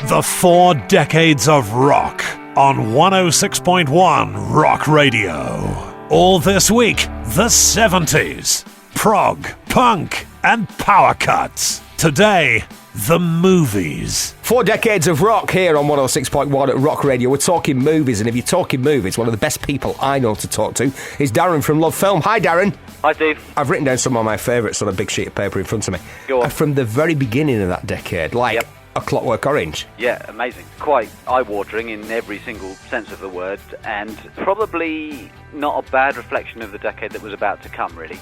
The 4 Decades of Rock on 106.1 Rock Radio. All this week, the 70s, prog, punk, and power cuts. Today, the movies. 4 decades of rock here on 106.1 at Rock Radio. We're talking movies, and if you're talking movies, one of the best people I know to talk to is Darren from Love Film. Hi, Darren. Hi, Steve. I've written down some of my favourites on a big sheet of paper in front of me. Go on. From the very beginning of that decade, like Yep. A Clockwork Orange. Yeah, amazing. Quite eye-watering in every single sense of the word, and probably not a bad reflection of the decade that was about to come, really.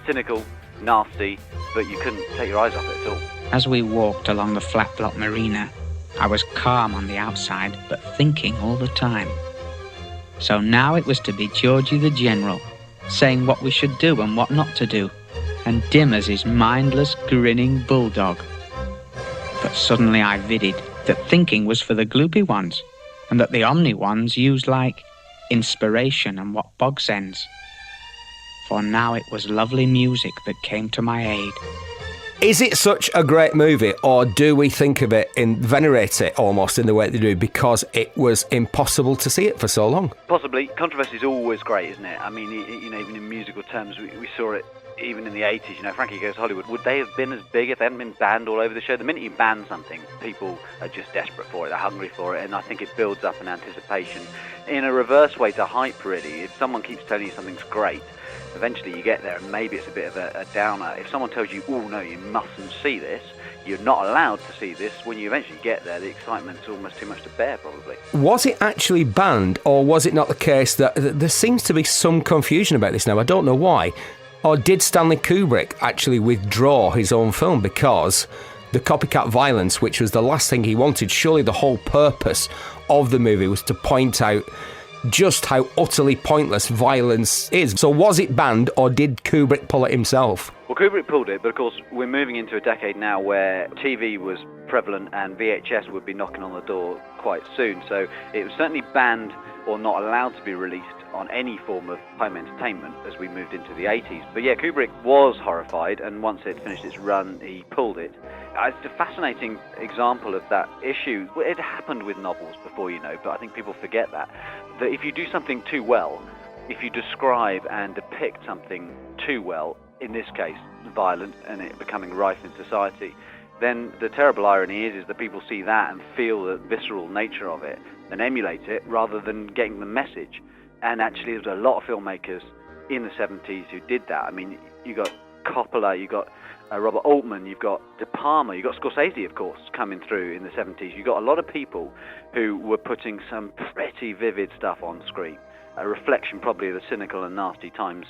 Cynical, nasty, but you couldn't take your eyes off it at all. As we walked along the flat block marina, I was calm on the outside, but thinking all the time. So now it was to be Georgie the General, saying what we should do and what not to do, and dim as his mindless, grinning bulldog. But suddenly I vidded that thinking was for the gloopy ones, and that the omni ones used like inspiration and what bogs ends. For now it was lovely music that came to my aid. Is it such a great movie, or do we think of it and venerate it almost in the way they do because it was impossible to see it for so long? Possibly. Controversy is always great, isn't it? I mean, even in musical terms, we saw it even in the 80s. Frankie Goes to Hollywood, would they have been as big if they hadn't been banned all over the show? The minute you ban something, people are just desperate for it, they're hungry for it, and I think it builds up an anticipation in a reverse way to hype, really. If someone keeps telling you something's great, eventually you get there and maybe it's a bit of a downer. If someone tells you, oh no, you mustn't see this, you're not allowed to see this, when you eventually get there, the excitement's almost too much to bear, probably. Was it actually banned, or was it not the case that there seems to be some confusion about this now? I don't know why. Or did Stanley Kubrick actually withdraw his own film because the copycat violence, which was the last thing he wanted, surely the whole purpose of the movie was to point out just how utterly pointless violence is. So was it banned, or did Kubrick pull it himself? Well, Kubrick pulled it, but of course we're moving into a decade now where TV was prevalent and VHS would be knocking on the door quite soon. So it was certainly banned or not allowed to be released on any form of home entertainment as we moved into the 80s. But yeah, Kubrick was horrified, and once it finished its run, he pulled it. It's a fascinating example of that issue. It happened with novels before, but I think people forget that if you do something too well, if you describe and depict something too well, in this case, violent, and it becoming rife in society, then the terrible irony is that people see that and feel the visceral nature of it and emulate it rather than getting the message. And actually, there was a lot of filmmakers in the 70s who did that. I mean, you got Coppola, you got Robert Altman, you've got De Palma, you've got Scorsese, of course, coming through in the 70s. You got a lot of people who were putting some pretty vivid stuff on screen, a reflection probably of the cynical and nasty times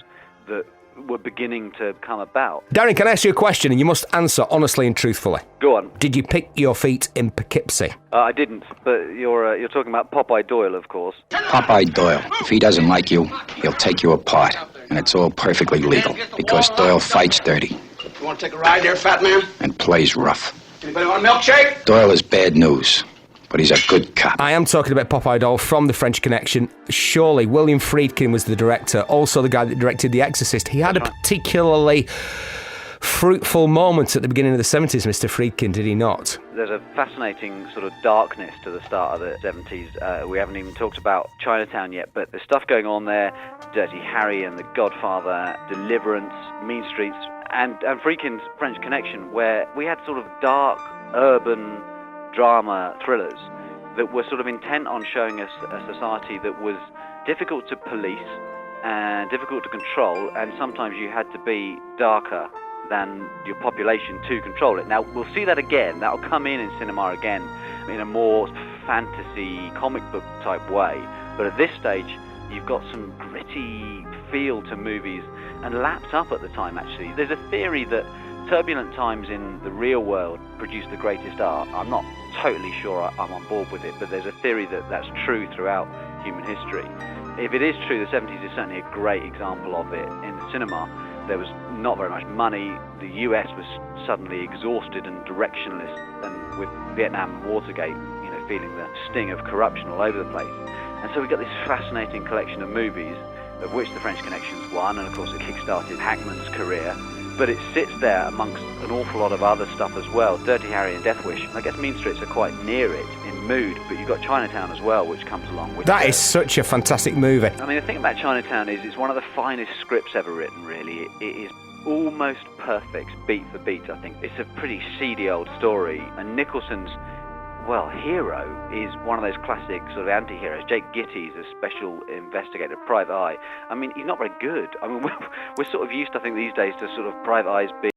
that were beginning to come about. Darren, can I ask you a question, and you must answer honestly and truthfully? Go on. Did you pick your feet in Poughkeepsie? I didn't, but you're talking about Popeye Doyle, of course. Popeye Doyle, if he doesn't like you, he'll take you apart, and it's all perfectly legal, because Doyle fights dirty. You want to take a ride there, fat man? And plays rough. Anybody want a milkshake? Doyle is bad news, but he's a good cop. I am talking about Popeye Doyle from The French Connection. Surely William Friedkin was the director, also the guy that directed The Exorcist. He had a particularly fruitful moment at the beginning of the 70s, Mr. Friedkin, did he not? There's a fascinating sort of darkness to the start of the 70s. We haven't even talked about Chinatown yet, but there's stuff going on there. Dirty Harry and The Godfather, Deliverance, Mean Streets, and Friedkin's French Connection, where we had sort of dark, urban drama thrillers that were sort of intent on showing us a society that was difficult to police and difficult to control, and sometimes you had to be darker than your population to control it. Now, we'll see that again. That'll come in cinema again in a more fantasy comic book type way. But at this stage, you've got some gritty feel to movies, and lapped up at the time, actually. There's a theory that turbulent times in the real world produce the greatest art. I'm not totally sure I'm on board with it, but there's a theory that that's true throughout human history. If it is true, the 70s is certainly a great example of it in the cinema. There was not very much money. The US was suddenly exhausted and directionless, and with Vietnam and Watergate, feeling the sting of corruption all over the place. And so we got this fascinating collection of movies, of which The French Connection's one, and of course it kick-started Hackman's career. but it sits there amongst an awful lot of other stuff as well. Dirty Harry and Death Wish. I guess Mean Streets are quite near it in mood, but you've got Chinatown as well, which comes along with That is such a fantastic movie. I mean, the thing about Chinatown is it's one of the finest scripts ever written, really. It is almost perfect, beat for beat, I think. It's a pretty seedy old story, and Nicholson's, well, hero is one of those classic sort of anti-heroes. Jake Gitty's a special investigator, Private Eye. I mean, he's not very good. I mean, we're sort of used, I think, these days to sort of Private Eyes being